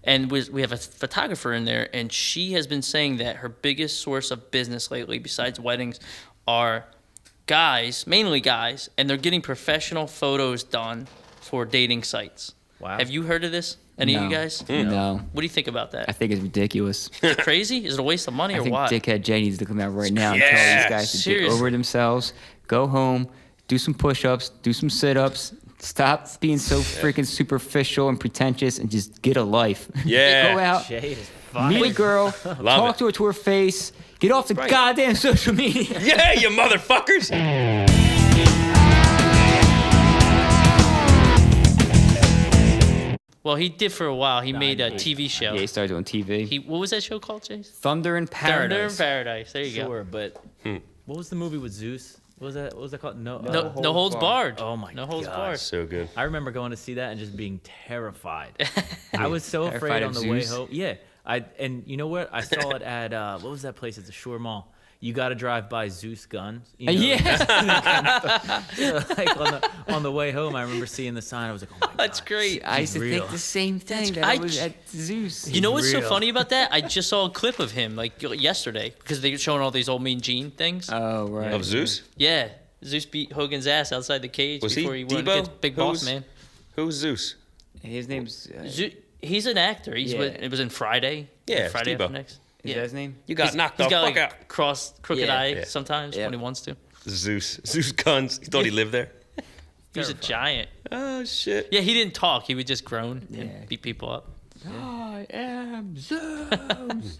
And we have a photographer in there, and she has been saying that her biggest source of business lately, besides weddings, are guys, mainly guys, and they're getting professional photos done for dating sites. Wow. Have you heard of this? Any of you guys? No. What do you think about that? I think it's ridiculous. Is it crazy? Is it a waste of money I or think what? Dickhead Jay needs to come out right now and tell these guys to get Seriously. over themselves, go home, do some push-ups, do some sit-ups, stop being so freaking superficial and pretentious, and just get a life. Yeah. Go out, Jay is fine. meet a girl, talk it. to her to her face, get off the goddamn social media. Yeah, you motherfuckers. Well, he did for a while. He made a TV show. Yeah, he started doing TV. What was that show called, Chase? Thunder in Thunder in Paradise. Paradise. There you go. Sure, but what was the movie with Zeus? What was that called? No holds barred. Oh my No holds God. barred. So good. I remember going to see that and just being terrified. I was so Terrified afraid of on the way Zeus? home. Yeah, and you know what? I saw it at what was that place at the Shore Mall? You got to drive by Zeus Guns. You know, Yeah. like on the way home, I remember seeing the sign. I was like, oh my God. That's great. I used to real. think the same thing that I I was j- at Zeus. You know what's so real. funny about that? I just saw a clip of him like yesterday because they were showing all these old Mean Gene things. Oh, right. Of Zeus? Yeah, Zeus beat Hogan's ass outside the cage Was before he he went Debo? against Big Boss Who's- Man. Who's Zeus? His name's... He's an actor. Yeah. It was in Friday. Yeah, Friday Debo. after next. Is that his name? You got knocked the He's got fuck like out. crooked Yeah. eye Yeah. sometimes Yeah. when he wants to. Zeus. Zeus Guns. You thought he lived there? He was a giant. Oh, shit. Yeah, he didn't talk. He would just groan Yeah. and beat people up. I am Zeus.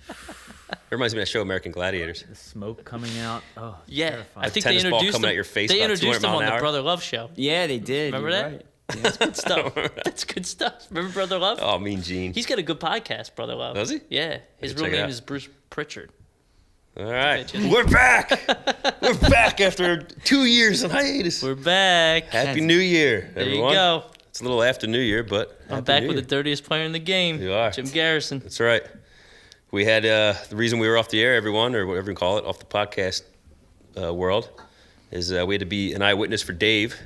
Reminds me of that show, American Gladiators. The smoke coming out. Oh, Yeah, terrifying. I think they tennis ball introduced coming him. at your face They about introduced 200 him mile on an the hour. Brother Love show. Yeah, they did. Remember You're that? right. That's good stuff. That's good stuff. Remember Brother Love? Oh, Mean Gene. He's got a good podcast, Brother Love. Does he? Yeah. His Check real it name out. is Bruce Pritchard. All right. Bet you. We're back. We're back after 2 years on hiatus. We're back. Happy New Year, There everyone. you go. It's a little after New Year, but I'm Happy back New with Year. the dirtiest player in the game. You are. Jim Garrison. That's right. We had the reason we were off the air, everyone, or whatever you call it, off the podcast world, is we had to be an eyewitness for Dave.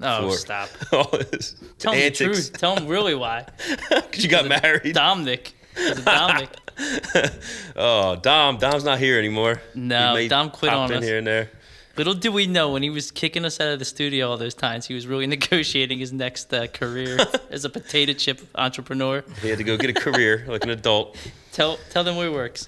Oh, for stop. all his Tell him the antics. truth. Tell him really why. Because you got married. Dominic. It was Dominic. Oh, Dom's not here anymore. No, He may Dom quit pop on in us. here and there. Little did we know when he was kicking us out of the studio all those times, he was really negotiating his next career as a potato chip entrepreneur. He had to go get a career like an adult. Tell them where he works.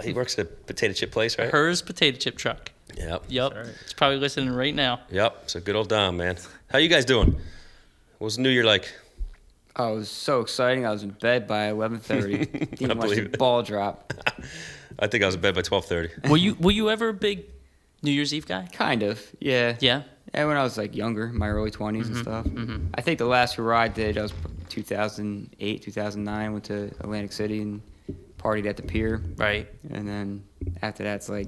He works at a potato chip place, right? Hers potato chip truck. Yep. Yep. He's probably listening right now. Yep. So good old Dom, man. How you guys doing? What was New Year like? Oh, it was so exciting. I was in bed by 11:30. Didn't watch the believe it. ball drop. I think I was in bed by 12:30. Were you ever a big New Year's Eve guy? Kind of, yeah. Yeah. And when I was like younger, my early 20s and stuff. I think the last hurrah I did, I was 2008, 2009. Went to Atlantic City and partied at the pier. Right. And then after that, it's like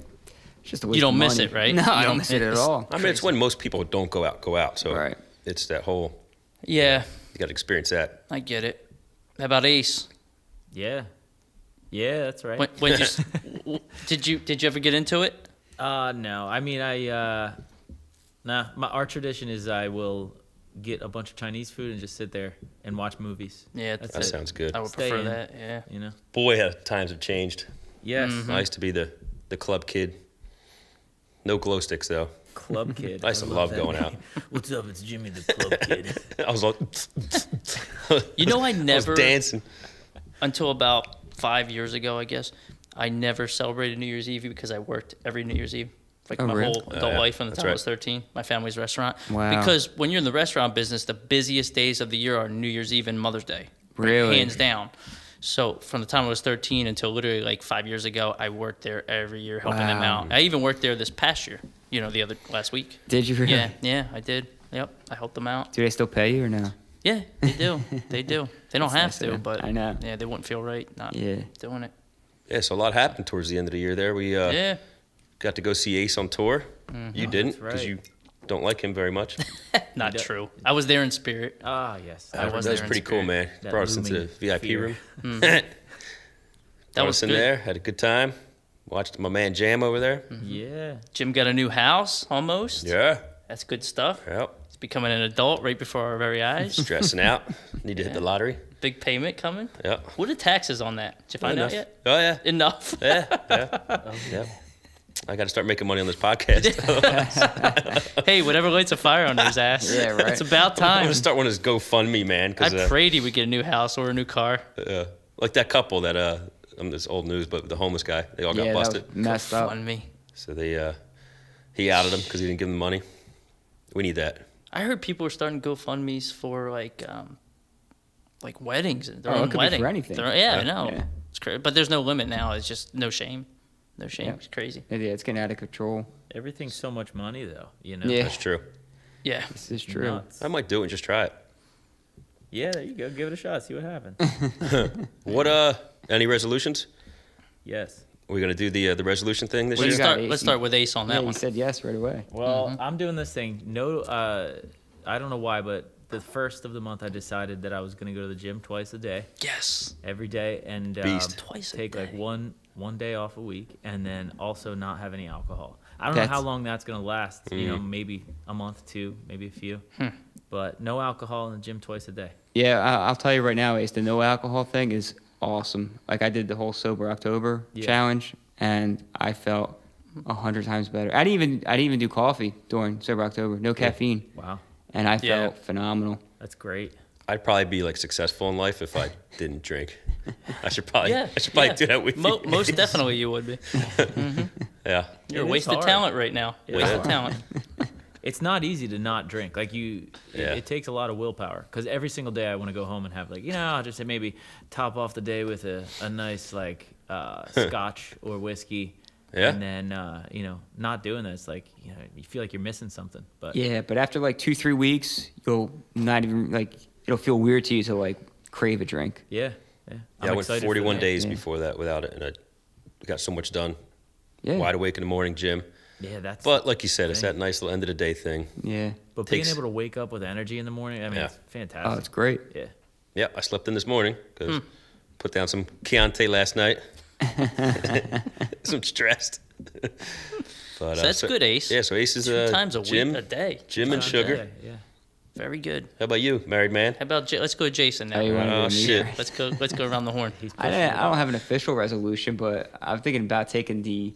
it's just a waste You don't of miss money. it, right? No, You I don't don't miss it at miss- all. I mean, it's when most people don't go out. So Right. it's that whole, Yeah, you got to experience that. I get it. How about Ace? Yeah. Yeah, that's right. When did you ever get into it? No. I mean, our tradition is I will get a bunch of Chinese food and just sit there and watch movies. Yeah, That's That it. sounds good. I would Stay prefer in. that. Yeah. You know? Boy, how times have changed. Yes. I used to be the club kid. No glow sticks, though. Club kid. I used to love that going name. out. What's up? It's Jimmy the club kid. I was like, You know, I I was never dancing. until about 5 years ago, I guess. I never celebrated New Year's Eve because I worked every New Year's Eve. Like Oh, my really? whole adult yeah. life from the That's time I right. was 13. My family's restaurant. Wow. Because when you're in the restaurant business, the busiest days of the year are New Year's Eve and Mother's Day. Like, Really? hands down. So from the time I was 13 until literally like 5 years ago, I worked there every year helping them Wow. out. I even worked there this past year, last week. Did you really? Yeah, I did. Yep, I helped them out. Do they still pay you or no? Yeah, they do. They do. They don't have nice of to, them. but I know. Yeah, they wouldn't feel right not Yeah. doing it. Yeah, so a lot happened towards the end of the year there. We Yeah. got to go see Ace on tour. You didn't because right. you don't like him very much. Not true. I was there in spirit. Ah, yes. I was That was there in pretty cool, spirit. man. That Brought us into the looming VIP fear. room. That Brought was us in good. there, had a good time. Watched my man Jam over there. Yeah. Jim got a new house almost. Yeah. That's good stuff. Yep. He's becoming an adult right before our very eyes. Stressing out. Need to hit the lottery. Big payment coming. Yeah. What are taxes on that? Did you find out Enough. yet? Oh yeah. Enough. Yeah. I got to start making money on this podcast. Hey, whatever lights a fire under his ass. Yeah, right. It's about I'm time. gonna start one of those GoFundMe, man. I Because prayed he would get a new house or a new car. like that couple that this old news, but the homeless guy, they all got Yeah, that was busted. messed up. Fund me. So he outed him because he didn't give them money. We need that. I heard people were starting GoFundMe's for like weddings and their Oh, it own could be wedding. for anything. Yeah, I Yeah. know. Yeah. It's crazy, but there's no limit now. It's just no shame. No shame. Yeah. It's crazy. Yeah, it's getting out of control. Everything's so much money, though. You know. Yeah. That's true. Yeah. This is true. Nuts. I might do it and just try it. Yeah, there you go. Give it a shot. See what happens. What any resolutions? Yes. Are we gonna do the resolution thing this What do Let's you year? got, start. Ace? Let's start with Ace on Yeah, that you one. said yes right away. Well, I'm doing this thing. No, I don't know why, but the first of the month, I decided that I was going to go to the gym twice a day, Yes. every day, and Beast. Twice a take like day. one day off a week, and then also not have any alcohol. I don't know That's- how long that's going to last. You know, maybe a month, two, maybe a few, but no alcohol in the gym twice a day. Yeah, I'll tell you right now, Ace, the no alcohol thing is awesome. Like I did the whole sober October Yeah. challenge, and I felt 100 times better. I didn't even do coffee during sober October, no caffeine, Wow, and I Yeah. felt phenomenal. that's great. I'd probably be like successful in life if I didn't drink. I should probably Yeah. do that with you. Most definitely you would be. Yeah. You're a It is waste of hard. talent right now. Waste of talent. It's not easy to not drink. Like Yeah. it takes a lot of willpower. Because every single day I want to go home and have like, I'll just say maybe top off the day with a nice like scotch or whiskey. Yeah. And then not doing this, like you feel like you're missing something. But Yeah, but after like 2-3 weeks, you'll not even like it'll feel weird to you to like crave a drink. yeah. Yeah, I'm I went excited for 41 that. days Yeah. before that without it, and I got so much done. Yeah, Wide awake in the morning, gym. Yeah, that's. But like you said, it's thing. that nice little end of the day thing. yeah. But takes- being able to wake up with energy in the morning, I mean, Yeah. it's fantastic. Oh, it's great. Yeah. Yeah, I slept in this morning because put down some Chianti last night. Some stressed. But, So that's good, Ace. Yeah, so Ace is 2 times a gym, week, a day. gym and Times a sugar. day. Yeah. Very good. How about you, married man? How about let's go to Jason now. Oh, you wanna go Oh with me? shit! Let's go around the horn. He's I pushing it don't up. have an official resolution, but I'm thinking about taking the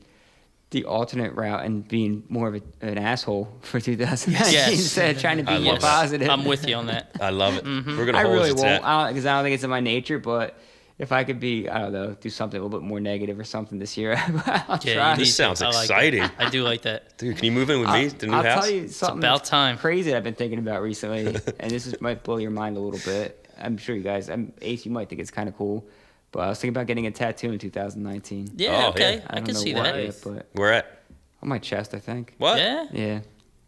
alternate route and being more of an asshole for 2019 Yes. instead of trying to be I more love that. positive. I'm with you on that. I love it. We're gonna I hold really you to won't, that. because I don't think it's in my nature. But if I could be, I don't know, do something a little bit more negative or something this year, I'll Yeah, try. you need This to. sounds I like exciting. that. I do like that. Dude, can you move in with me to the new I'll house? tell you something about time. crazy that I've been thinking about recently, and this might blow your mind a little bit. I'm sure you guys, Ace, you might think it's kind of cool, but I was thinking about getting a tattoo in 2019. Yeah, Oh, okay. yeah. I I don't can know see what that. yet, but Where at? on my chest, I think. What? Yeah. Yeah.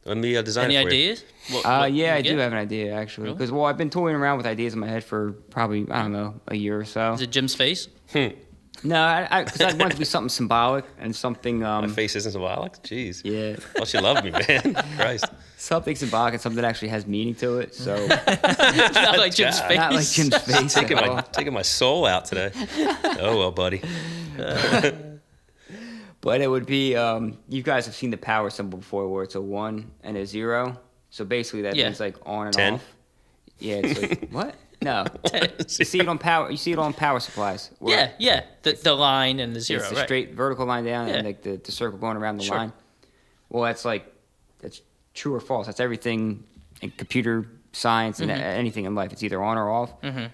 Let me design Any it for you. ideas? What Yeah, you I do get? have an idea actually, Really? because I've been toying around with ideas in my head for probably I don't know a year or so. Is it Jim's face? No, because I want it to be something symbolic and something My face isn't symbolic? Jeez. yeah, Well, she loved me, man. Christ. something symbolic and something that actually has meaning to it. So Not like Jim's God. face. not like Jim's face. at Taking all. my soul out today. Oh, well, buddy. But it would be you guys have seen the power symbol before, where it's a 1 and a 0. So basically that Yeah. means like on and 10? off. Yeah, it's like what? No, you see it on power. You see it on power supplies. where Yeah. The line and the zero. It's the right. straight vertical line down Yeah. and like the circle going around the Sure. line. Well, that's true or false. That's everything in computer science and anything in life. It's either on or off.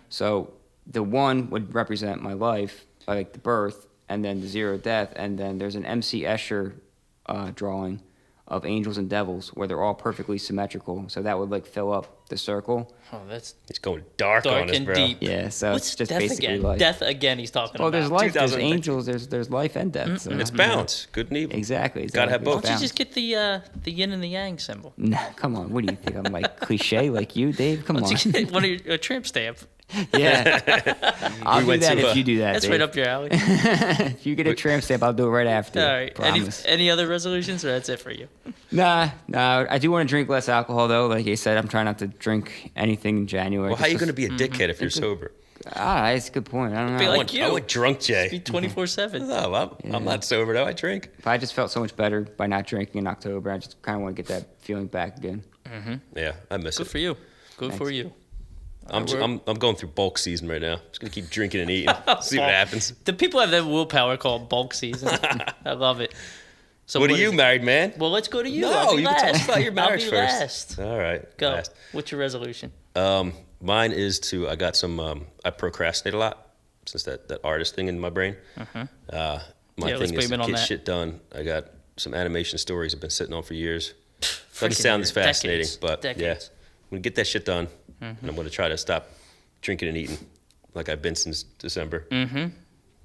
So the 1 would represent my life, like the birth, and then the 0 death, and then there's an M.C. Escher drawing of angels and devils where they're all perfectly symmetrical. So that would like fill up the circle. Oh, that's He's going dark, on dark us, and bro. deep. Yeah, so What's it's just death basically again? life. Death again. He's talking Well, about. there's life, there's 2019. angels, there's life and death. So. It's balance. Good and evil. Exactly. Gotta have both. Why don't you just get the yin and the yang symbol? Nah, come on. What do you think? I'm like cliche like you, Dave? Come Why on. don't you get one of a tramp stamp? Yeah. I'll do went that to, if you do that. That's Dave. right up your alley. If you get a tramp stamp, I'll do it right after. All right. Promise. Any other resolutions, or that's it for you? Nah. I do want to drink less alcohol though. Like I said, I'm trying not to drink anything in January. Well, how are you Just- going to be a dickhead if you're sober? That's a good point. I don't Be know. like I you. want drunk Jay. Be 24/7. No, I'm not sober though. I drink. If I just felt so much better by not drinking in October, I just kind of want to get that feeling back again. Yeah, I miss Good it. for you. Good for Thanks. you. I'm going through bulk season right now. Just gonna keep drinking and eating. See what Bulk. happens. The people have that willpower called bulk season. I love it. So What are you, is- married man? Well, let's go to you. No, I'll be you can tell us last. about your marriage I'll be first. last. All right, Go. last. What's your resolution? Mine is to. I got some. I procrastinate a lot since that artist thing in my brain. My Yeah, let's thing is blame it to on get that. shit done. I got some animation stories I've been sitting on for years. Doesn't Freaking sound as fascinating, decades. but Decades. yeah, I'm gonna get that shit done, and I'm gonna try to stop drinking and eating like I've been since December.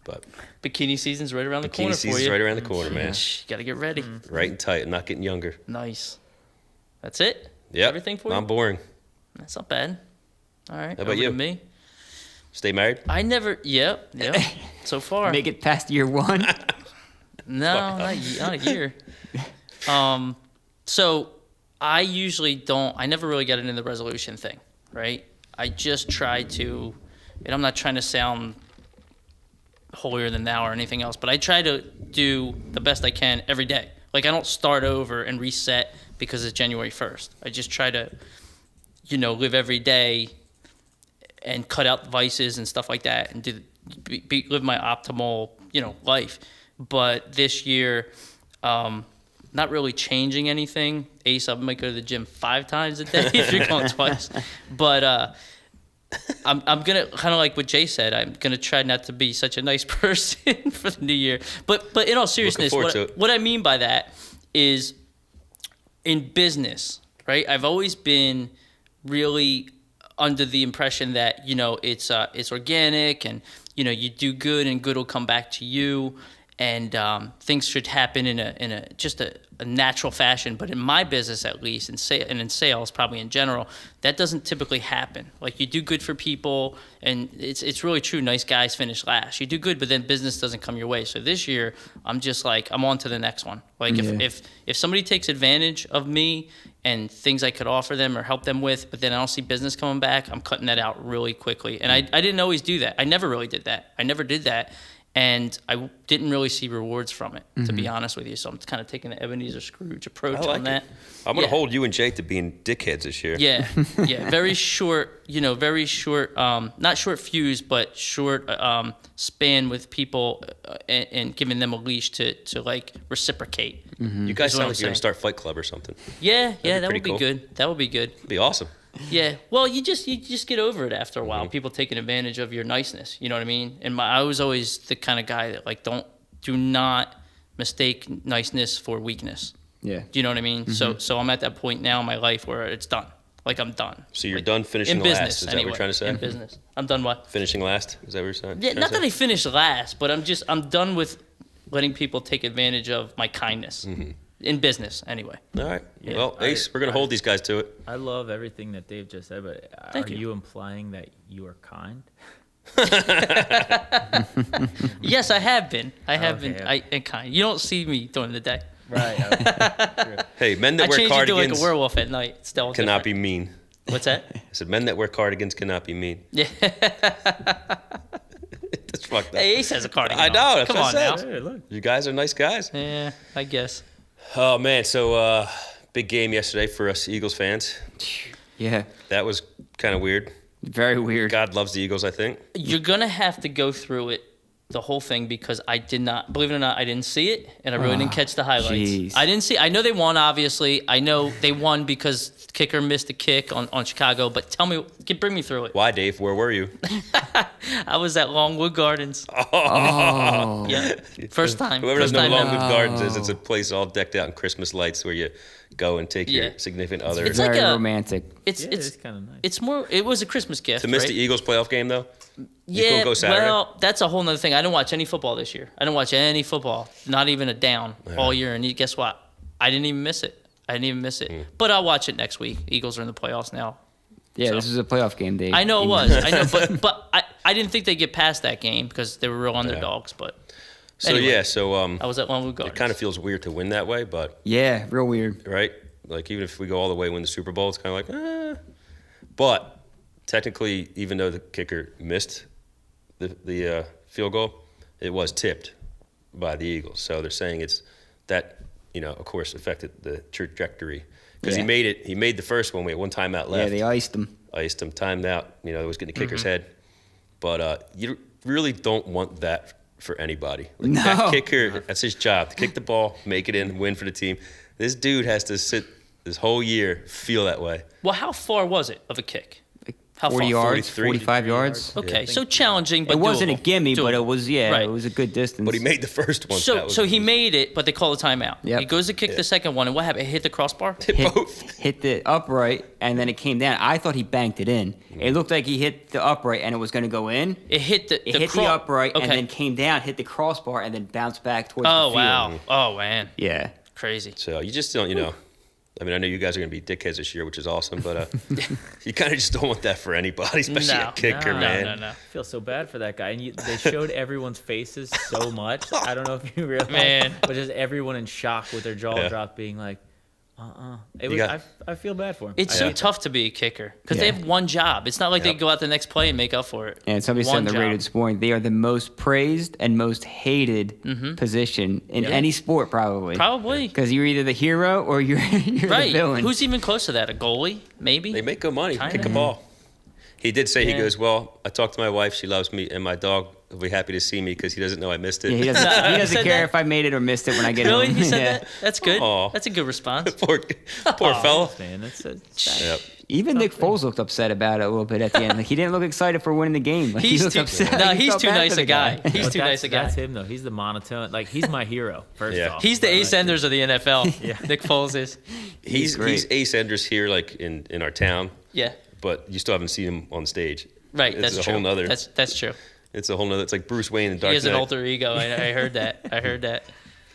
But Bikini season's right around the bikini corner for season's you. right around the corner, man. Shh, gotta get ready. Right and tight. I'm not getting younger. Nice. That's it? Yep. Everything for you? I'm boring. That's not bad. All right. How about over to you? me. Stay married. I never. Yep. So far. Make it past year 1. No, not a year. So I usually don't. I never really get into the resolution thing, right? I just try to, and I'm not trying to sound holier than thou or anything else, but I try to do the best I can every day. Like I don't start over and reset because it's January 1st. I just try to, live every day and cut out vices and stuff like that and live my optimal, life. But this year, not really changing anything. Ace, I might go to the gym 5 times a day if you're going twice. But I'm gonna kind of like what Jay said. I'm gonna try not to be such a nice person for the new year. But in all seriousness, forward to it. what I mean by that is in business, right? I've always been really under the impression that it's organic and you do good and good will come back to you. And things should happen in a just a natural fashion. But in my business, at least, and in sales, probably in general, that doesn't typically happen. Like you do good for people, and it's really true. Nice guys finish last. You do good, but then business doesn't come your way. So this year, I'm just like I'm on to the next one. Like if somebody takes advantage of me and things I could offer them or help them with, but then I don't see business coming back, I'm cutting that out really quickly. And I didn't always do that. I never really did that. I never did that. And I didn't really see rewards from it, to be honest with you. So I'm kind of taking the Ebenezer Scrooge approach on that. I'm gonna Yeah. hold you and Jake to being dickheads this year. Yeah, very short, very short, not short fuse, but short span with people and giving them a leash to like reciprocate. You guys That's what sound I'm like you're gonna saying. start Fight Club or something. Yeah, be that would pretty be cool. good. That would be good. It'd be awesome. Yeah. Well, you just get over it after a while. People taking advantage of your niceness. You know what I mean? And I was always the kind of guy that like do not mistake niceness for weakness. Yeah. Do you know what I mean? So I'm at that point now in my life where it's done. Like I'm done. So you're Like, done finishing in business. last. Is that anyway, what you're trying to say? In business, I'm done. What? Finishing last? Is that what you're saying? Yeah, trying not to that say? I finished last, but I'm done with letting people take advantage of my kindness in business. Anyway. All right. Yeah. Well, Ace, we're gonna hold these guys to it. I love everything that Dave just said, but Thank are you. you implying that you are kind? Yes, I have been. I have Okay, been. okay. And kind. You don't see me during the day. Right. Hey, men I that wear changed into like cardigans a werewolf at night. It's still cannot different. be mean. What's that? I said men that wear cardigans cannot be mean. Yeah. That's fucked up. Hey, Ace has a cardigan. I know, on. that's Come what on I now. said. Hey, look. You guys are nice guys. Yeah, I guess. Oh man, so big game yesterday for us Eagles fans. Yeah. That was kind of weird. Very weird. God loves the Eagles, I think. You're gonna have to go through it, the whole thing, because I did not, believe it or not, I didn't see it, and I really didn't catch the highlights. jeez. I didn't see. I know they won. Obviously, I know they won because kicker missed a kick on Chicago. But tell me, bring me through it. Why, Dave? Where were you? I was at Longwood Gardens. Oh. Yeah, first time. Whoever First doesn't know time Longwood ever. Gardens is, it's a place all decked out in Christmas lights where you go and take Yeah. your significant other. It's Very like a- romantic. It's Yeah, it's it's kind of nice. it's more. It was a Christmas gift. to miss right? the Eagles playoff game, though? You Yeah, couldn't go Saturday? well, that's a whole nother thing. I didn't watch any football this year. I didn't watch any football, not even a down all year. And guess what? I didn't even miss it. I didn't even miss it. But I'll watch it next week. Eagles are in the playoffs now. Yeah, So- this is a playoff game, Dave. I know it was. I know, but I didn't think they'd get past that game because they were real underdogs. But So, anyway, yeah, so I was at Longwood it Gardens. kind of feels weird to win that way, but, Yeah, real weird. right? Like, even if we go all the way and win the Super Bowl, it's kind of like, But technically, even though the kicker missed the field goal, it was tipped by the Eagles. So they're saying it's that, of course, affected the trajectory. because Yeah. he made it. He made the first one. We had one timeout Yeah, left. they iced him. Iced him, timed out. You know, it was getting the kicker's Mm-hmm. head. But you really don't want that for anybody. Like, No. That kicker, that's his job, to kick the ball, make it in, win for the team. This dude has to sit this whole year, feel that way. Well, how far was it of a kick? How 40 far? yards, 43. 45 yards. Okay, Yeah. so challenging, but It wasn't a doable. gimme, but Doable. it was, yeah, Right. it was a good distance. But he made the first one. So, so he made it, but they call a timeout. Yep. He goes to kick the second one, and what happened? It hit the crossbar. hit, both. hit the upright, and then it came down. I thought he banked it in. It looked like he hit the upright, and it was going to go in. It hit the It hit the upright, Okay. and then came down, hit the crossbar, and then bounced back towards Oh the field. wow! Oh man, Yeah. crazy. So you just don't, you know. I mean, I know you guys are going to be dickheads this year, which is awesome, but you kind of just don't want that for anybody, especially No. a kicker, No, man. No. I feel so bad for that guy. And they showed everyone's faces so much. I don't know if you realize, Man. but just everyone in shock with their jaw Yeah. dropped, being like, It You was. got- I feel bad for him. It's I so do. tough to be a kicker because they Yeah. have one job. It's not like they Yep. go out the next play and make up for it. And somebody said One in the job. rated this morning, they are the most praised and most hated position in Yeah. any sport, probably. Probably. Because you're either the hero or you're, you're the Right. villain. Who's even close to that? A goalie? Maybe? They make good money. Kick Kinda. a ball. He did say, Yeah. he goes, well, I talked to my wife. She loves me. And my dog will be happy to see me because he doesn't know I missed it. Yeah, he doesn't, No, he he doesn't said care that? if I made it or missed it when I get Really? home. He said Yeah. that? That's good. Aw. That's a good response. poor fella. Man, that's Yep. Even Nick Foles looked upset about it a little bit at the end. Like he didn't look excited for winning the game. Like, he He's looked too, upset. no, Like, he he's felt too bad for nice the a guy. He's But too nice a guy. That's him though. He's the monotone. Like he's my hero. First Yeah. off, He's the But, Ace like, Enders of the NFL. Yeah. Nick Foles is. He's great. Ace Enders here, like in our town, Yeah. but you still haven't seen him on stage. Right. It's That's a true. whole nother. That's true. It's a whole nother. It's like Bruce Wayne in Dark He has Knight. an alter ego. I heard that. I heard that.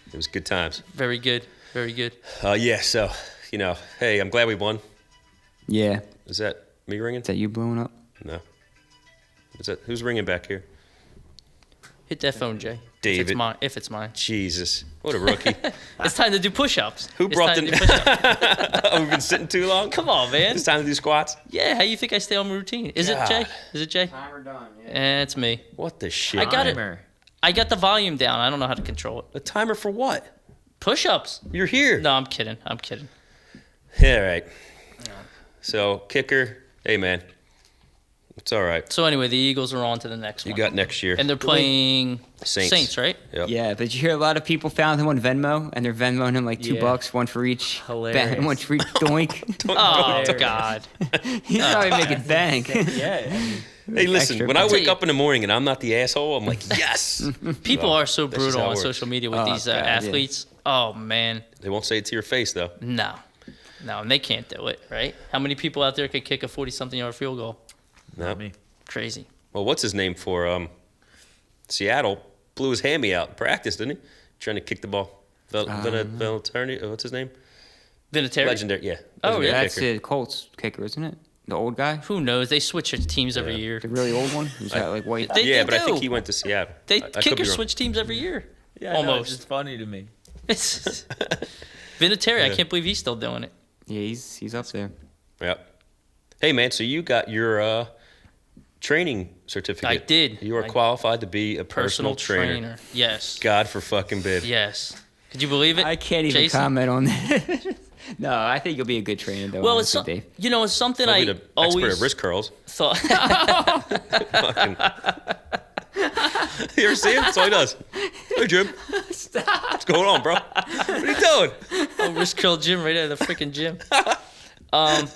It was good times. Very good. Very good. Yeah. So hey, I'm glad we won. Yeah. Is that me ringing? Is that you blowing up? No. Is that who's ringing back here? Hit that phone, Jay. If David. it's mine. If it's mine. Jesus, what a rookie! It's time to do push-ups. Who It's brought time the- to do push-ups. Oh, we've been sitting too long. Come on, man. It's time to do squats. Yeah, how you think I stay on my routine? Is God. it Jay? Is it Jay? Timer done. Yeah. It's me. What the shit? I got it. timer. I got the volume down. I don't know how to control it. A timer for what? Push-ups. You're here. No, I'm kidding. I'm kidding. Yeah, all right. So kicker, hey man, it's all right. So anyway, the Eagles are on to the next You one. got next year. and they're playing Saints. right? Yep. Yeah, but you hear a lot of people found him on Venmo, and they're Venmoing him like $2, Yeah. one for each. Hilarious. One for each doink. Oh Hilarious. God. He's probably making bank. Yeah. I mean, Hey, listen. Extra. When I I'll tell wake you- up in the morning and I'm not the asshole, I'm like, yes. People Well, are so that's just brutal how it on works. social media with Oh, these God, yeah. athletes. Oh man, They won't say it to your face though. no, and they can't do it, right? How many people out there could kick a 40-something yard field goal? No. me. Crazy. Well, what's his name for Seattle? Blew his hammy out in practice, didn't he? Trying to kick the ball. Vinatieri, what's his name? Vinatieri. Legendary, yeah. Oh, Legendary yeah. That's kicker. the Colts kicker, isn't it? The old guy? Who knows? They switch teams every Yeah. year. The really old one? He's got like white. They- Yeah, but I think do. he went to Seattle. They I could be kickers wrong. switch teams every year. Yeah, I know, Almost. it's just funny to me. It's Vinatieri. I Yeah. can't believe he's still doing it. Yeah, he's up there. Yep. Hey man, so you got your training certificate. I did. You are I- qualified to be a Personal personal trainer. Yes. God for fucking bib. Yes. Could you believe it? I can't even Jason? comment on that. No, I think you'll be a good trainer, though. Well, it's honestly, so, Dave. it's something Probably I the expert always at wrist curls. thought. Fucking- you ever see him? That's all he does. Hey Jim. What's going on, bro? What are you doing? Wrist curl gym right out of the freaking gym. I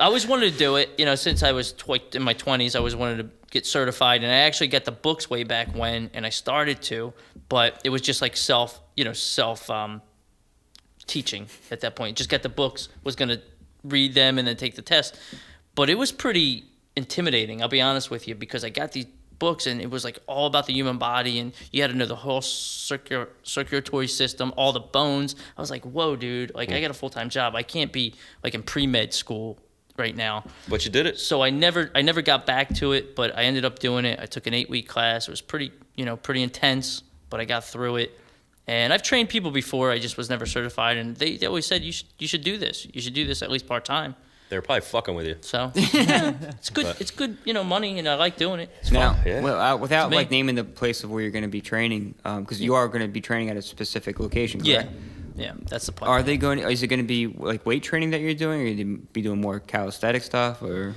always wanted to do it, since I was in my 20s. I always wanted to get certified, and I actually got the books way back when, and I started to, but it was just like self teaching at that point. Just got the books, was going to read them and then take the test. But it was pretty intimidating, I'll be honest with you, because I got these books and it was like all about the human body, and you had to know the whole circulatory system, all the bones. I was like, whoa, dude, like I got a full-time job. I can't be like in pre-med school right now. But you did it. So I never got back to it, but I ended up doing it. I took an 8-week class. It was pretty intense, but I got through it. And I've trained people before. I just was never certified, and they always said you should do this. You should do this at least part-time. They were probably fucking with you. So it's good. It's good, money, and I like doing it. It's Now, fun. Yeah. well, without me. like naming the place of where you're going to be training, because you are going to be training at a specific location, Yeah. correct? Yeah, that's the plan. Are they going? Is it going to be like weight training that you're doing, or are you going to be doing more calisthenic stuff, or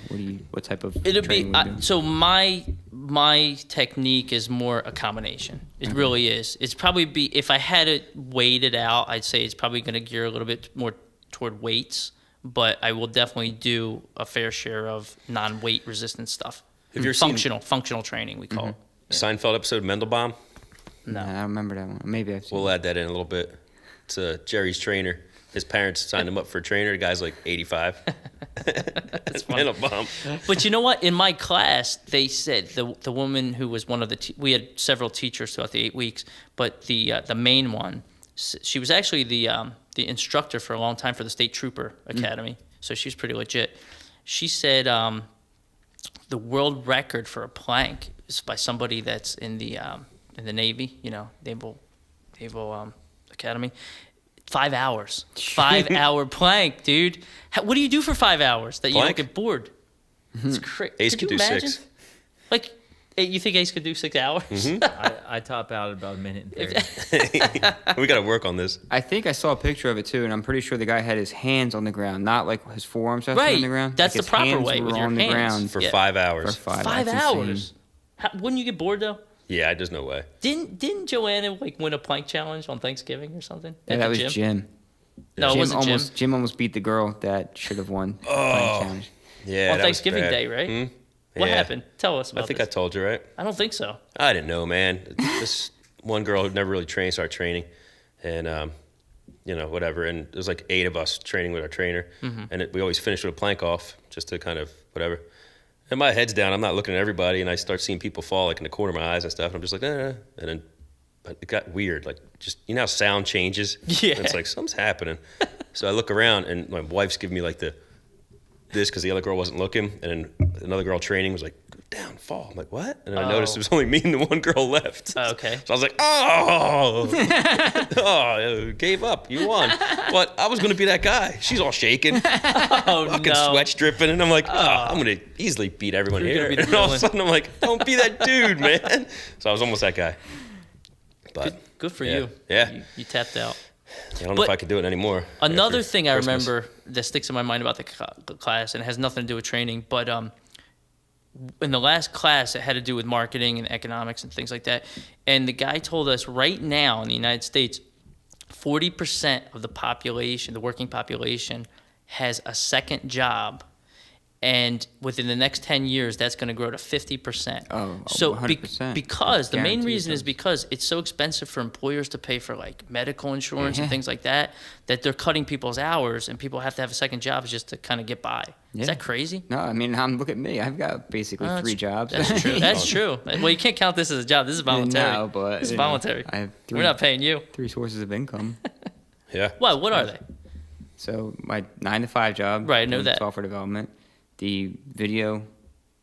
what type of? It'll training be will you do? so my technique is more a combination. It really is. It's probably be if I had it weighted out, I'd say it's probably going to gear a little bit more toward weights, but I will definitely do a fair share of non-weight resistant stuff. Have you ever seen Functional training we call it. Seinfeld episode Mendelbaum? No, I don't remember that one. Maybe I've seen. We'll add that in a little bit. It's Jerry's trainer. His parents signed him up for a trainer. The guy's like 85. That's funny. Mendelbaum. But you know what? In my class, they said the woman who was one of the we had several teachers throughout the 8 weeks, but the main one, she was actually the instructor for a long time for the State Trooper Academy, so she was pretty legit. She said the world record for a plank is by somebody that's in the Navy, Naval Academy. 5 hours. 5 hour plank, dude. What do you do for 5 hours that you Plank? don't get bored? It's crazy. Ace could do 6. Like, you think Ace could do 6 hours? I top out at about a minute and 30. We got to work on this. I think I saw a picture of it too, and I'm pretty sure the guy had his hands on the ground, not like his forearms resting Right. on the ground. That's Like the his proper hands way, were with your on the hands. ground For Yeah. 5 for hours. 5 5 That's hours. insane. Wouldn't you get bored though? Yeah, there's no way. Didn't Joanna win a plank challenge on Thanksgiving or something? Yeah, At that the was gym? Jim. No, it wasn't Jim. Jim almost beat the girl that should have won. the plank challenge. Yeah, On that was Thanksgiving bad. Day, right? Hmm? What Yeah. happened? Tell us about I think this. I told you, right? I don't think so. I didn't know, man. This one girl who never really trained started training, and whatever. And there was like 8 of us training with our trainer, and we always finished with a plank off, just to kind of whatever. And my head's down. I'm not looking at everybody, and I start seeing people fall like in the corner of my eyes and stuff. And I'm just like, and then, but it got weird. Like just how sound changes. Yeah. And it's like something's happening. So I look around, and my wife's giving me like this because the other girl wasn't looking, and then another girl training was like, go down, fall. I'm like, what? And then I noticed it was only me and the one girl left. Oh, okay. So I was like, gave up. You won. But I was going to be that guy. She's all shaking, Oh fucking no. sweat's dripping, and I'm like, I'm going to easily beat everyone You're here. gonna be the And all of a villain. sudden, I'm like, don't be that dude, man. So I was almost that guy. But Good for Yeah. you. Yeah. You tapped out. I don't know if But I could do it anymore. Another after thing I Christmas. remember that sticks in my mind about the class, and it has nothing to do with training, but in the last class, it had to do with marketing and economics and things like that. And the guy told us right now in the United States, 40% of the population, the working population, has a second job. And within the next 10 years, that's going to grow to 50%. Oh, so 100%. because the main Guaranteed reason is does. because it's so expensive for employers to pay for like medical insurance and Yeah. things like that, that they're cutting people's hours and people have to have a second job just to kind of get by. Yeah. Is that crazy? No, I mean, look at me. I've got basically Oh, 3 jobs. That's true. That's true. Well, you can't count this as a job. This is voluntary. No, but This is you know, voluntary. I have We're not paying you. 3 sources of income. Yeah. What? What are they? So my 9-to-5 job, Right, I know doing that. software development, the video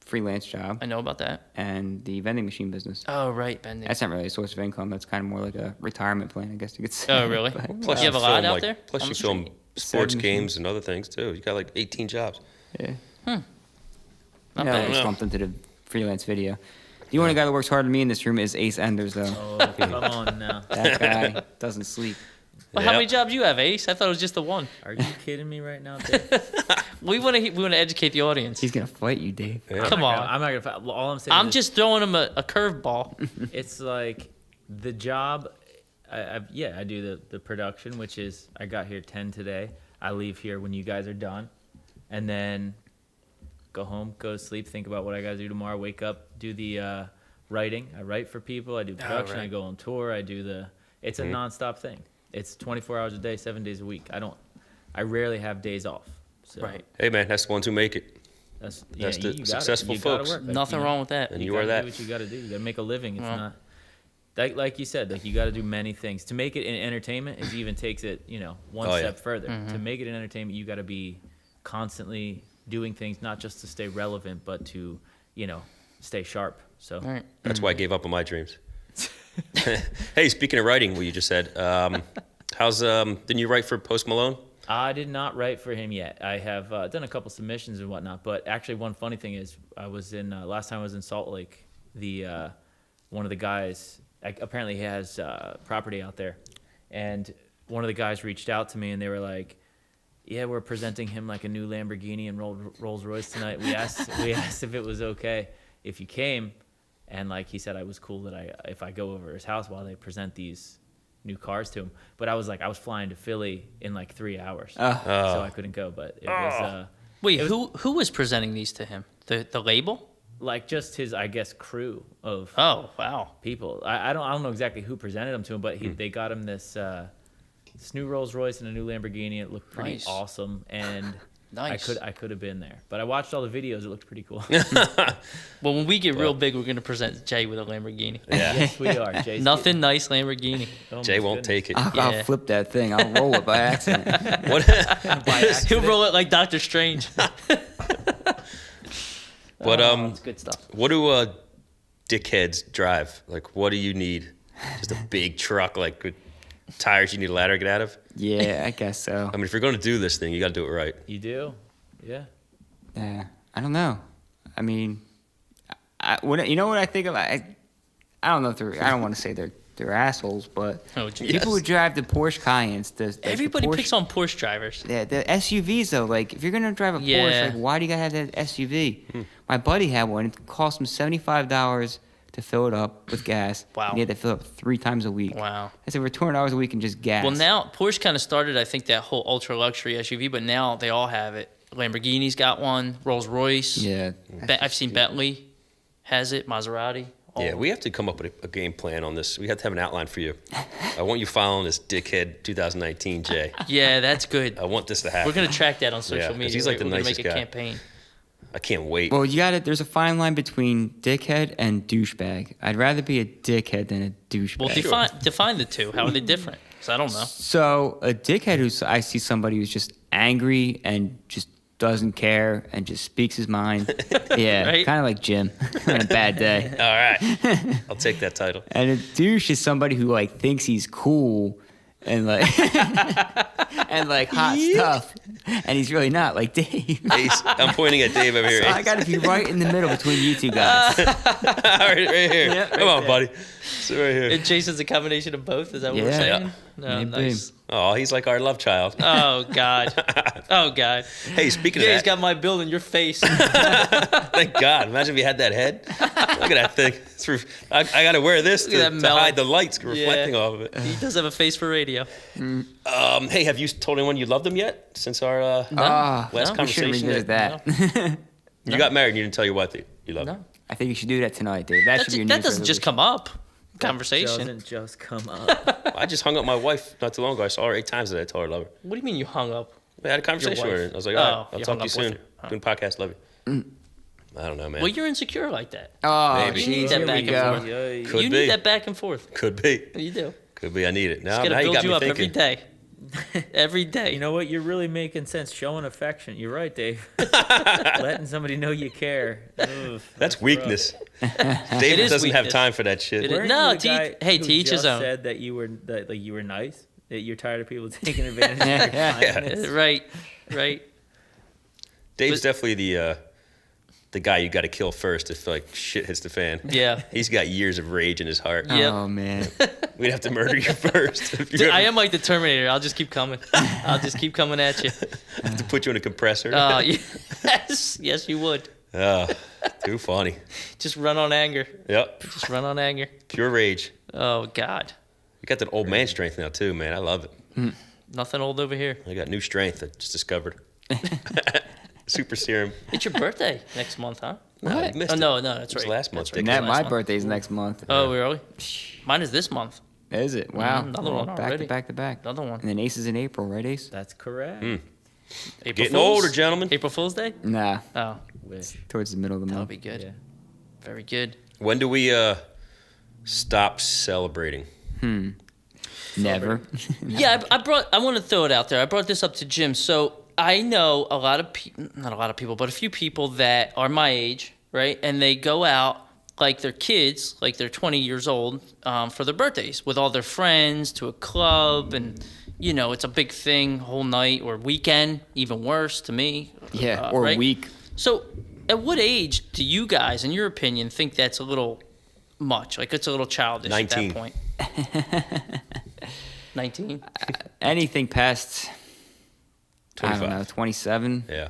freelance job, I know about that. and the vending machine business. Oh, right, bending. That's not really a source of income. That's kind of more like a retirement plan, I guess you could say. Oh, really? But, Plus You have a lot film, out like, there Plus on you the film street? sports 7 games and other things too. You got like 18 jobs. yeah. Not Yeah, bad. I just lumped into the freelance video. The only guy that works harder than me in this room is Ace Enders, though. Oh, come on now. That guy doesn't sleep. Well, how Yeah. many jobs you have, Ace? I thought it was just the one. Are you kidding me right now, Dave? We want to educate the audience. He's gonna fight you, Dave. Yeah. Come on. I'm not gonna. All I'm saying. I'm is just throwing him a curveball. It's like the job. I do the production, which is I got here 10 today. I leave here when you guys are done, and then go home, go to sleep, think about what I gotta do tomorrow. Wake up, do the writing. I write for people. I do production. right. I go on tour. I do the. It's a nonstop thing. It's 24 hours a day, 7 days a week. I rarely have days off. So Right. Hey man, that's the ones who make it. That's That's the you gotta- successful you gotta folks. work. Like, Nothing you know, wrong with that. And you gotta are that. do what you got to do. You got to make a living. It's Well. not like you said. Like you got to do many things to make it in entertainment. It even takes it one Oh, yeah. step further. To make it in entertainment, you got to be constantly doing things, not just to stay relevant, but to stay sharp. So All right. That's why I gave up on my dreams. Hey, speaking of writing, what you just said, how's didn't you write for Post Malone? I did not write for him yet. I have done a couple submissions and whatnot. But actually, one funny thing is, I was in last time I was in Salt Lake. One of the guys apparently he has property out there, and one of the guys reached out to me and they were like, "Yeah, we're presenting him like a new Lamborghini and Rolls Royce tonight. We asked if it was okay if you came, and like he said I was cool that if I go over his house while they present these new cars to him. But I was flying to Philly in like 3 hours, so I couldn't go. But it was Wait, who was presenting these to him? The label? like just his, I guess, crew of Oh, wow. people. I don't know exactly who presented them to him, but they got him this new Rolls Royce and a new Lamborghini. It looked pretty Nice. awesome, and Nice. I could have been there, but I watched all the videos. It looked pretty cool. Well, when we get real big, we're going to present Jay with a Lamborghini. Yeah. Yes, we are. Jay's Nothing nice Lamborghini. oh Jay my won't goodness. take it. I'll Yeah. flip that thing. I'll roll it by accident. What? He'll roll it like Doctor Strange. But It's good stuff. what do dickheads drive? Like, what do you need? Just a big truck, like with tires you need a ladder to get out of. Yeah, I guess so. I mean, if you're going to do this thing, you got to do it right. You do, yeah. Yeah, I don't know. I mean, you know what I think of? I don't know if I don't want to say they're assholes, but Oh, geez. people who drive the Porsche Cayennes, Everybody the Porsche, picks on Porsche drivers. Yeah, the SUVs though. Like, if you're gonna drive a Yeah. Porsche, like, why do you gotta have that SUV? My buddy had one. It cost him $75 to fill it up with gas. Wow. And he had to fill it up 3 times a week. Wow. That's over $200 a week in just gas. Well, now Porsche kind of started, I think, that whole ultra luxury SUV, but now they all have it. Lamborghini's got one, Rolls Royce. Yeah. I've seen Bentley has it, Maserati. all Yeah, of we have to come up with a game plan on this. We have to have an outline for you. I want you following this dickhead 2019 Jay. Yeah, that's good. I want this to happen. We're gonna track that on social Yeah, 'cause media. he's like the We're gonna nicest make a guy. campaign. I can't wait. Well, there's a fine line between dickhead and douchebag. I'd rather be a dickhead than a douchebag. Well, define the two. How are they different? 'Cause I don't know. So a dickhead I see somebody who's just angry and just doesn't care and just speaks his mind. Yeah, Right? kind of like Jim on a bad day. All right. I'll take that title. And a douche is somebody who like thinks he's cool and like and like hot stuff, and he's really not, like Dave. I'm pointing at Dave over here. So I got to be right in the middle between you two guys. right here. Yeah, Come on, buddy. Sit right here. And Jason's a combination of both. Is that what we're Yeah. saying? Yeah. No, Maybe. nice. Oh, he's like our love child. Oh God. Oh God. Hey, speaking Yeah, of he's that, got my bill in your face. thank God. Imagine if you had that head. Look at that thing. I got to wear this Look at to that melon. hide the lights reflecting off of it. He does have a face for radio. Hey, have you told anyone you loved them yet since our last We should conversation? revisit that. You got married and you didn't tell your wife that you loved her. No, I think you should do that tonight, Dave. That should be a that New Year's doesn't just come up. Conversation. Doesn't just come up. I just hung up my wife not too long ago. I saw her 8 times today. I told her I love her. What do you mean you hung up? We had a conversation with her. I was like, Oh, all right, I'll you talk hung to you up soon. with her. Doing podcast, love you. I don't know, man. Well, you're insecure like that. Oh, Maybe. You need jeez, that here back we and go. forth. Yay. Could you be. need that back and forth. Could be. You do. Could be. I need it. It's Now, gonna now you build got you me up thinking. every day. Every day. You know what? You're really making sense. Showing affection. You're right, Dave. Letting somebody know you care. Oof, That's rough. weakness. David is doesn't have weakness. time for that shit. It is- Weren't No, you the to guy hey, who to each his just own. Said that you were nice. That you're tired of people taking advantage of your Yeah. kindness. Right. Right. Dave's But- definitely the guy you got to kill first if like shit hits the fan. Yeah. He's got years of rage in his heart. Yep. Oh man. We'd have to murder you first. If you Dude, I ever am like the Terminator. I'll just keep coming. I'll just keep coming at you. have to put you in a compressor. Oh, yes. Yes, you would. Oh, too funny. Just run on anger. Yep. Just run on anger. Pure rage. Oh, God. You got that old man strength now too, man. I love it. Nothing old over here. I got new strength I just discovered. Super serum. It's your birthday next month, huh? No, What? you missed Oh, it. no, that's It was right. last month, That's right. Dick. Now, Last my month. birthday's next month. Oh, really? Mine is this month. Is it? Wow. Another one back already. to back to back. Another one. And then Ace is in April, right, Ace? That's correct. April Getting Fools? older, gentlemen. April Fool's Day? Nah, Oh, Wish. towards the middle of the that'll month. be good. Yeah. Very good. When do we stop celebrating? Never. Yeah, I want to throw it out there. I brought this up to Jim. So I know a lot of not a lot of people, but a few people that are my age, right? And they go out like they're kids, like they're 20 years old, for their birthdays with all their friends to a club, and you know it's a big thing, whole night or weekend, even worse to me. Yeah, or right? week. So, at what age do you guys, in your opinion, think that's a little much? Like it's a little childish 19. at that point. 19. Anything past, I don't 25. know, 27. Yeah.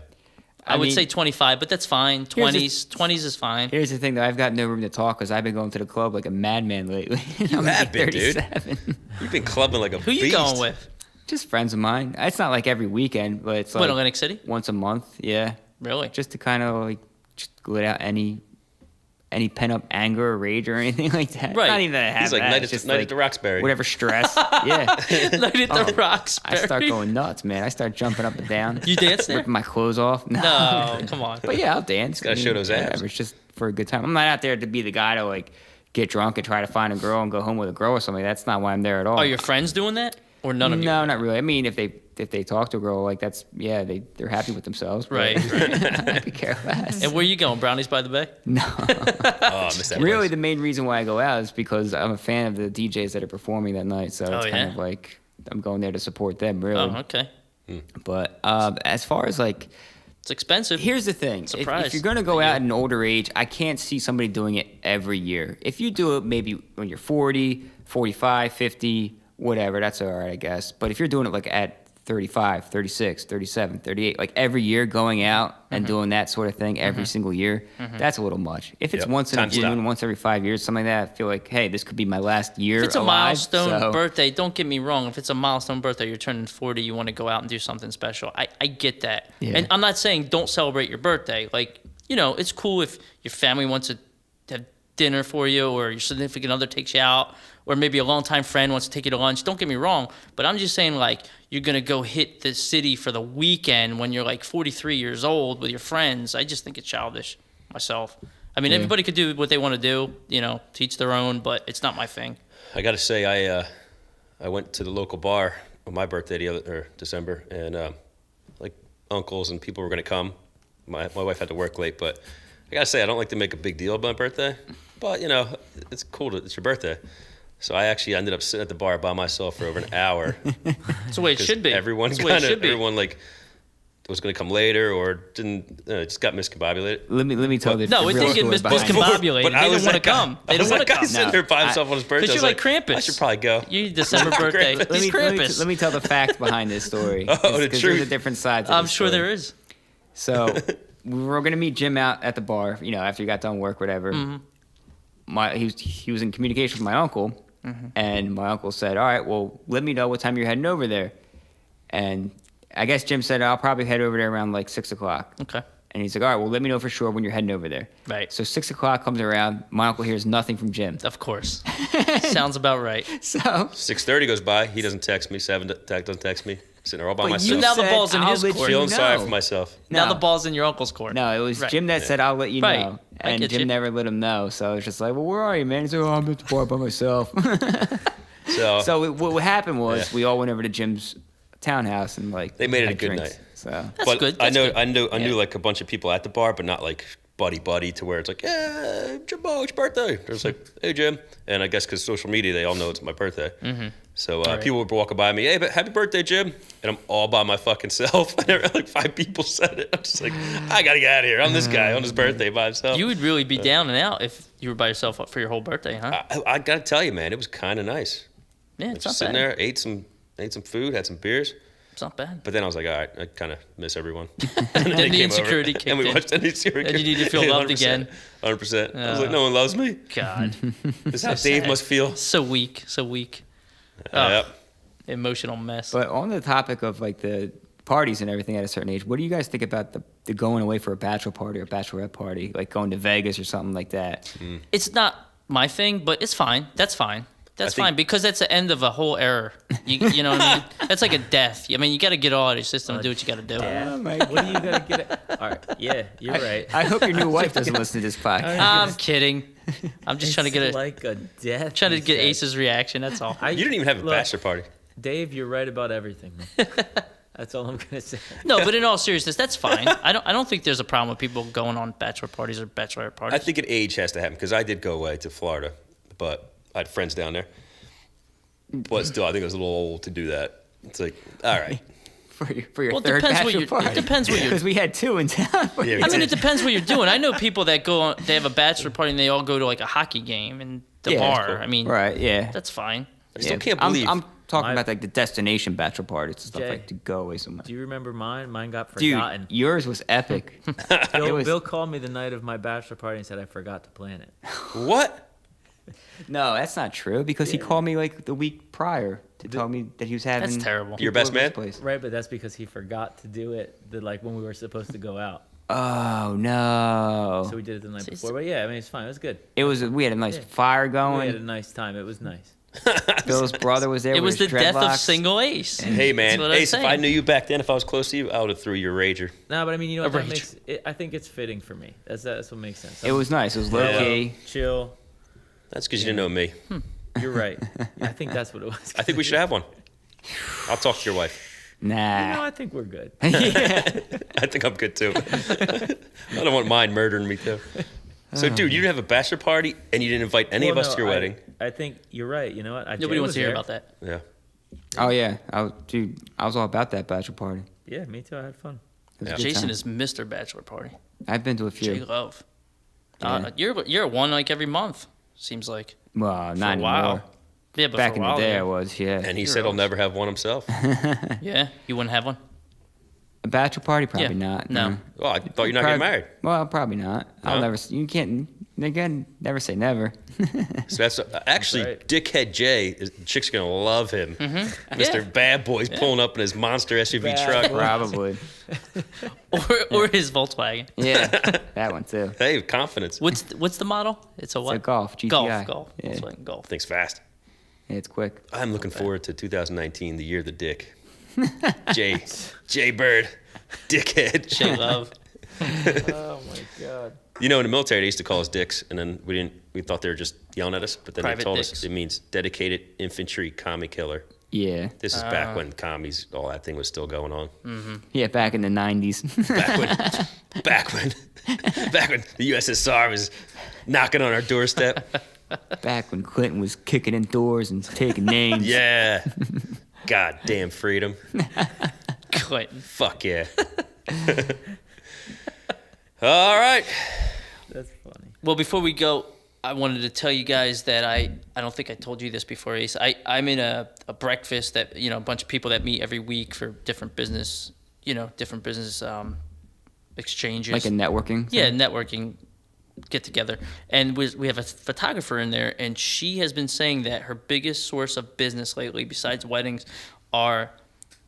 I would mean, say 25, but that's fine. Here's 20s is fine. Here's the thing, though. I've got no room to talk because I've been going to the club like a madman lately. I'm have like been, dude. 37. You've been clubbing like a Who you beast. going with? Just friends of mine. It's not like every weekend, but it's What, like Atlantic City? once a month. Yeah, Really? just to kind of like just let out any pent up anger or rage or anything like that. Right. Not even that I have He's like that. night It's at, just night like at the Roxbury. whatever stress. Yeah. Night at the Oh, Roxbury. I start going nuts, man. I start jumping up and down. You dance there? Ripping my clothes off. No, come on. But yeah, I'll dance. Gotta show those abs. whatever. It's just for a good time. I'm not out there to be the guy to like get drunk and try to find a girl and go home with a girl or something. That's not why I'm there at all. Are your friends doing that? Or none of you? No, not really. I mean, if they talk to a girl, like that's they're happy with themselves. but Right, I could care less. And where you going? Brownies by the Bay? No, Oh, I missed that really, place. the main reason why I go out is because I'm a fan of the DJs that are performing that night. So it's Oh, kind yeah? of like I'm going there to support them, really. Oh, okay. But as far as like, It's expensive. here's the thing: Surprise. if you're going to go For out you. at an older age, I can't see somebody doing it every year. If you do it maybe when you're 40, 45, 50, whatever, that's all right, I guess. But if you're doing it like at 35, 36, 37, 38, like every year going out and doing that sort of thing every single year, that's a little much. If it's Yep. once in a Time to blue stop. moon, once every 5 years, something like that, I feel like, hey, this could be my last year If it's a alive, milestone so- birthday, don't get me wrong. If it's a milestone birthday, you're turning 40, you want to go out and do something special. I get that. Yeah. And I'm not saying don't celebrate your birthday. Like, it's cool if your family wants to have dinner for you or your significant other takes you out or maybe a longtime friend wants to take you to lunch. Don't get me wrong. But I'm just saying, like, you're going to go hit the city for the weekend when you're like 43 years old with your friends. I just think it's childish myself. I mean, Yeah. everybody could do what they want to do, teach their own, but it's not my thing. I got to say, I went to the local bar on my birthday December, and like uncles and people were going to come. My wife had to work late, but I got to say, I don't like to make a big deal about my birthday, but it's cool. It's your birthday. So I actually ended up sitting at the bar by myself for over an hour. That's the way it 'cause should be. Everyone That's the way it should be. everyone like was going to come later or didn't. Just got miscombobulated. Let me tell the No, the it real didn't get story behind it. discombobulated. But I They was didn't want to that guy. come. They I was didn't want that to guy come. sitting No, there by I- himself on his birthday. Because I you're was like Krampus. I should probably go. You December birthday. Krampus. He's Krampus. Let me tell the facts behind this story. Oh, the 'cause there's truth. a different side to I'm this sure story. there is. So we were gonna meet Jim out at the bar, after he got done work, whatever. He was in communication with my uncle, and my uncle said, "All right, well, let me know what time you're heading over there." And I guess Jim said, "I'll probably head over there around like 6:00." Okay. And he's like, "All right, well, let me know for sure when you're heading over there." Right. So 6:00 comes around. My uncle hears nothing from Jim. Of course. Sounds about right. So 6:30 goes by. He doesn't text me. 7 doesn't text me. Sitting there all by But myself. you now the said, ball's in "I'll his let court." you Feeling sorry know." for myself. Now No. the ball's in your uncle's court. No, it was Right. Jim that said, "I'll let you Right. know," I and get Jim you. never let him know. So it's just like, "Well, where are you, man?" He's like, "Oh, I'm at the bar by myself." So what happened was Yeah. we all went over to Jim's townhouse and like They made it had a good drinks. night. So That's but good. I That's good. I knew Yeah. like a bunch of people at the bar, but not like buddy to where it's like, yeah, Jimbo, it's your birthday. There's like, hey Jim, and I guess because social media, they all know it's my birthday. Mm-hmm. So Right. people would be walking by me, hey, but happy birthday, Jim, and I'm all by my fucking self. And like 5 people said it. I'm just like, I gotta get out of here. I'm this guy on his birthday by himself. You would really be down and out if you were by yourself for your whole birthday, huh? I gotta tell you, man, it was kind of nice. Yeah, it's Just not sitting bad. there, ate some food, had some beers. It's not bad. But then I was like, all right, I kind of miss everyone. And Then the insecurity kicked and we in. watched the insecurity. And you need to feel loved again. 100%. I was like, no one loves me. God. This is how So Dave sad. must feel. So weak. So weak. Oh, Yep. Emotional mess. But on the topic of like the parties and everything at a certain age, what do you guys think about the going away for a bachelor party or bachelorette party, like going to Vegas or something like that? It's not my thing, but it's fine. That's fine. That's I think- fine because that's the end of a whole era. You know what I mean? That's like a death. I mean, you got to get all out of your system and do what you got to do. Oh my What do you gotta get? All right, yeah, you're right. I hope your new wife doesn't listen to this podcast. I'm kidding. I'm just trying to get like a death. trying to he get said. Ace's reaction. That's all. You didn't even have a Look, bachelor party. Dave, you're right about everything. Man. That's all I'm gonna say. No, but in all seriousness, that's fine. I don't think there's a problem with people going on bachelor parties or bachelorette parties. I think an age has to happen because I did go away to Florida, but I had friends down there. But still, I think I was a little old to do that. It's like, all right. for your Well, it third depends what bachelor you- it party. depends what you- because we had two in town. Yeah, I mean, it depends what you're doing. I know people that go on, they have a bachelor party and they all go to like a hocky game and the Yeah, that's bar. cool. I mean, right? Yeah. that's fine. I still Yeah. can't believe. I'm talking My- about like the destination bachelor parties and stuff Jay, like to go away somewhere. Do you remember mine? Mine got Dude, forgotten. yours was epic. Bill, was- Bill called me the night of my bachelor party and said I forgot to plan it. What? No, that's not true because he called me like the week prior to tell me that he was having. That's terrible. people Your best over his man? place. Right, but that's because he forgot to do it like when we were supposed to go out. Oh no! So we did it the night See, before. But yeah, I mean it's fine. It was good. It was. We had a nice Yeah. fire We had a going. nice time. It was nice. Bill's brother was there. It with was the his death of dreadlocks. single Ace. Hey, man. That's what I'm Ace, if I saying. knew you back then, if I was close to you, I would have threw your rager. No, but I mean, you know what A that rage. makes it, I think it's fitting for me. That's what makes sense. It was nice. It was low Yeah. key. chill. That's because you didn't know me. You're right. I think that's what it was. I think we should have one. I'll talk to your wife. Nah. I think we're good. yeah. I think I'm good too. I don't want mine murdering me too. So, dude, you didn't have a bachelor party and you didn't invite any Well, of us no, to your wedding. I think you're right. You know what? Nobody wants to hear about that. Yeah. Oh yeah. Dude, I was all about that bachelor party. Yeah, me too. I had fun. It was Yeah. a good Jason time. is Mr. Bachelor Party. I've been to a J few. Love. Yeah. You're one like every month. Seems like. Well, For not a while. anymore. Yeah, but Back for in a the while, day, yeah. I was. Yeah. And he You're said he'll always- never have one himself. Yeah, you wouldn't have one. A bachelor party? Probably Yeah. not. No. Well, I thought you're not getting married. Well, probably not. I'll No? never. You can't. Again, never say never. So that's actually That's right. Dickhead Jay. Chicks are gonna love him. Mm-hmm. Mr. Yeah. Bad Boy's pulling up in his monster SUV Bad truck. Boy. Probably. Or his Volkswagen. Yeah, that one too. Hey, confidence. What's the model? It's a what? It's a Golf GTI. Golf. Yeah. Volkswagen Golf. Things fast. Yeah, it's quick. I'm looking forward to 2019, the year of the dick. Jay Bird, dickhead. J Love. Oh my god. You know, in the military, they used to call us dicks, and then we thought they were just yelling at us, but then Private they told dicks. us it means dedicated infantry commie killer. Yeah. This is back when commies, all that thing was still going on. Yeah, back in the 90s. Back when the USSR was knocking on our doorstep. back when Clinton was kicking in doors and taking names. Yeah. Goddamn freedom. Clinton. Fuck yeah. All right. That's funny. Well, before we go, I wanted to tell you guys that I don't think I told you this before, Ace. I'm in a breakfast that, a bunch of people that meet every week for different business, exchanges. Like a networking. Yeah, networking get together. And we have a photographer in there, and she has been saying that her biggest source of business lately, besides weddings, are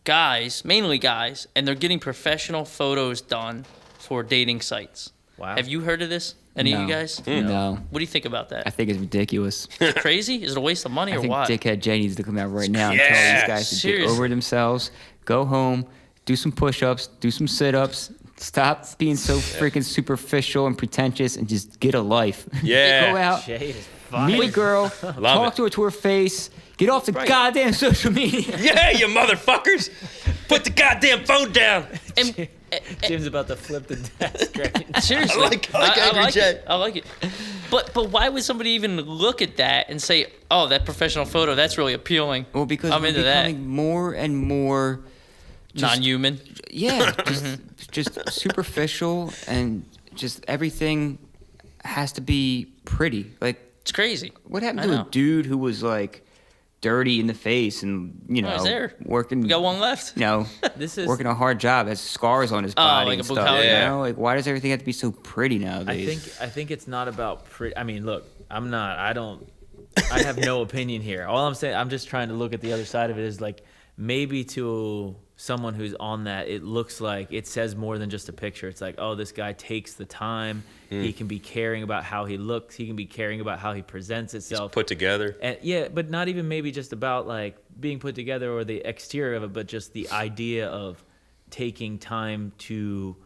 guys, mainly guys, and they're getting professional photos done for dating sites. Wow. Have you heard of this? Any of you No. guys? No. What do you think about I that? think it's ridiculous. Is it crazy? Is it a waste of money I or think what? Dickhead Jay needs to come out right now and tell Yeah, these guys to get seriously. over themselves, go home, do some push-ups, do some sit-ups, stop being so freaking superficial and pretentious, and just get a life. Yeah. Go out, Jay is meet a fine. girl, talk it. to her to her face, get off the Right. goddamn social media. Yeah, you motherfuckers. Put the goddamn phone down. And, Jim's about to flip the desk right seriously, I like Angry Jay. it. I like it. But why would somebody even look at that and say, "Oh, that professional photo, that's really appealing"? Well, because I'm we're into that. becoming more and more Non-human. yeah, Mm-hmm. just superficial, and just everything has to be pretty. Like, It's crazy. what happened I to know. a dude who was like dirty in the face and he's there. working? We got one left. This is working a hard job, has scars on his body like and a stuff. bukkake. You Yeah. know, like why does everything have to be so pretty nowadays? I think it's not about pretty. I mean, look, I have no opinion here. All I'm saying, I'm just trying to look at the other side of it is like maybe to someone who's on that, it looks like it says more than just a picture. It's like, oh, this guy takes the time. He can be caring about how he looks. He can be caring about how he presents himself. Put together. And yeah, but not even maybe just about like being put together or the exterior of it, but just the idea of taking time to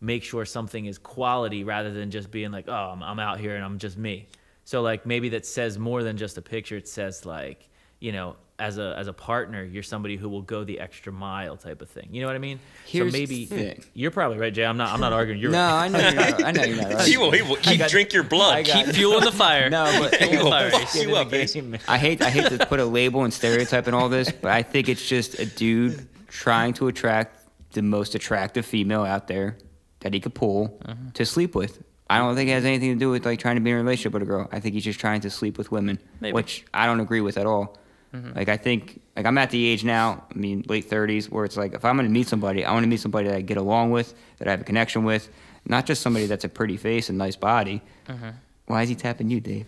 make sure something is quality rather than just being like, oh, I'm out here and I'm just me. So like maybe that says more than just a picture. It says like, as a partner, you're somebody who will go the extra mile type of thing. You know what I mean? Here's so maybe the thing. you're probably right, Jay. I'm not arguing. You're No, right. I know you're not. I know you're not. He Right. will keep drink your blood. Keep fueling the fire. No, but Fueling the will fire. fuck Ace. you up, Ace. I hate to put a label and stereotype and all this, but I think it's just a dude trying to attract the most attractive female out there that he could pull to sleep with. I don't think it has anything to do with like trying to be in a relationship with a girl. I think he's just trying to sleep with women, Maybe. which I don't agree with at all. Like I think, like I'm at the age now, I mean, late 30s, where it's like if I'm gonna meet somebody, I want to meet somebody that I get along with, that I have a connection with, not just somebody that's a pretty face and nice body. Why is he tapping you, Dave?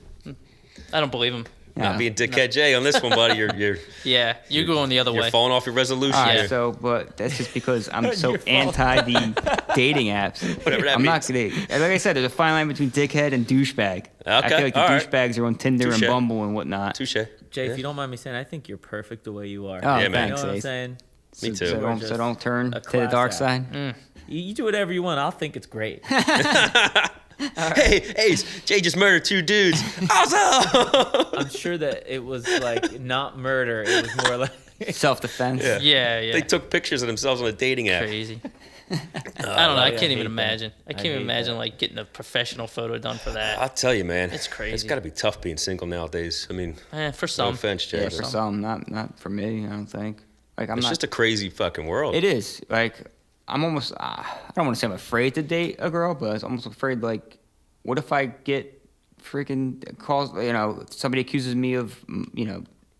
I don't believe him. Not being dickhead Jay on this one, buddy. You're Yeah, you're going the other you're way. falling off your resolution. All right, here. so, but that's just because I'm so Your fault. anti the dating apps. Whatever that I'm not means. gonna. Like I said, there's a fine line between dickhead and douchebag. I Okay, feel like the all right. douchebags are on Tinder Touche. and Bumble and whatnot. Touche. Jay, Yeah. if you don't mind me saying, I think you're perfect the way you are. Oh, Yeah, man. You know thanks, what I'm Ace. saying? Me too. So Gorgeous. don't turn A to the class dark act. side. You do whatever you want. I'll think it's great. Hey, Ace, Jay just murdered 2 dudes. Awesome. I'm sure that it was like not murder. It was more like Self-defense. Yeah. Yeah. They took pictures of themselves on a dating app. Crazy. I don't know. I I can't hate even that. imagine. I can't hate even imagine that. like getting a professional photo done for that. I'll tell you, man. It's crazy. It's got to be tough being single nowadays. I mean, For no some. offense, Jay. Yeah, but for some, not for me. I don't think. Like I'm it's not. just a crazy fucking world. It is. Like I'm almost. I don't want to say I'm afraid to date a girl, but I'm almost afraid. Like, what if I get freaking calls? You know, somebody accuses me of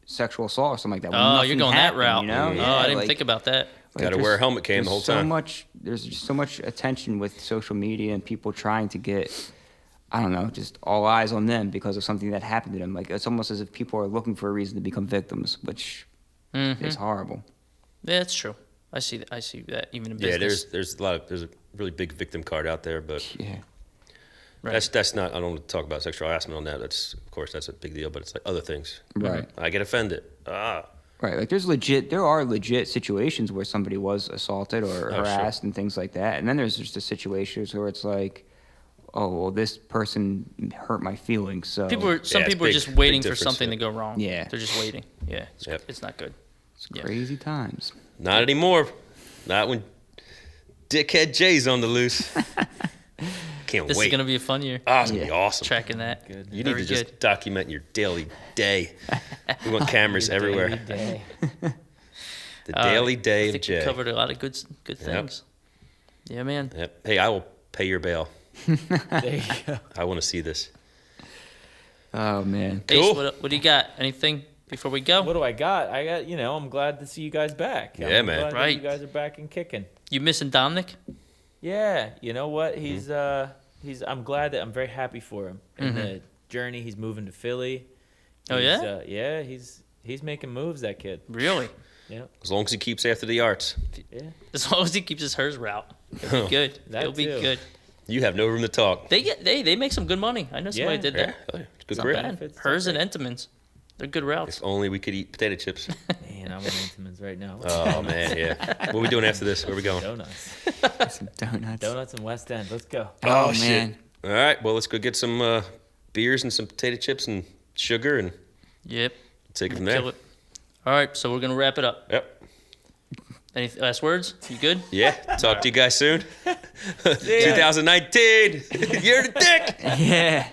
sexual assault or something like that. when Oh, nothing you're going that happened, route. You know? Oh, I didn't like- think about that. like, Gotta there's- wear a helmet cam the there's whole time. There's just so much attention with social media and people trying to get, I don't know, just all eyes on them because of something that happened to them. Like it's almost as if people are looking for a reason to become victims, which is horrible. Yeah, that's true. I see that. I see that even in Yeah, business. there's a really big victim card out there, but Yeah. Right. that's not. I don't want to talk about sexual harassment on that. That's of course that's a big deal, but it's like other things. Right. I get offended. Right. Like there are legit situations where somebody was assaulted or Oh, harassed and things like that. And then there's just the situations where it's like, oh, well, this person hurt my feelings. So Some Yeah, it's people are big- just big waiting for difference, something yeah. to go wrong. Yeah. They're just waiting. Yeah. Yep. It's not good. it's Yeah. crazy times. Not anymore. Not when dickhead Jay's on the loose. Can't This wait. is gonna be a fun year. It's gonna be Yeah. awesome. Tracking that. Good. You need Very to just good. document your daily day. We want cameras everywhere. Every day. The daily day I of think Jay. we covered a lot of good things. Yeah, man. Yep. Hey, I will pay your bail. There you go. I want to see this. Oh, man. Ace, Cool. what do you got? Anything before we go? What do I got? I'm glad to see you guys back. Yeah, I'm man. Glad that Right. you guys are back and kicking. You missing Dominic? Yeah, you know what? I'm glad that I'm very happy for him in the journey. He's moving to Philly. Oh, He's, yeah? yeah, he's making moves, that kid. Really? Yeah. As long as he keeps after the arts. Yeah. As long as he keeps his hers route, it'll be good. That It'll be too. good. You have no room to talk. They make some good money. I know somebody Yeah. did Yeah, that. it's It's good not grip. bad. Benefits, Hers and not Entenmann's, they're good routes. If only we could eat potato chips. Man, I'm on Intiman's right now. Oh man, yeah. What are we doing after this? Where are we going? Donuts. Some donuts. Donuts in West End. Let's go. Oh, shit. man. All right. Well, let's go get some beers and some potato chips and sugar and Yep. take it from Kill there. it. All right, so we're gonna wrap it up. Yep. Any last words? You good? Yeah. Talk to you guys soon. 2019. You're the dick. Yeah.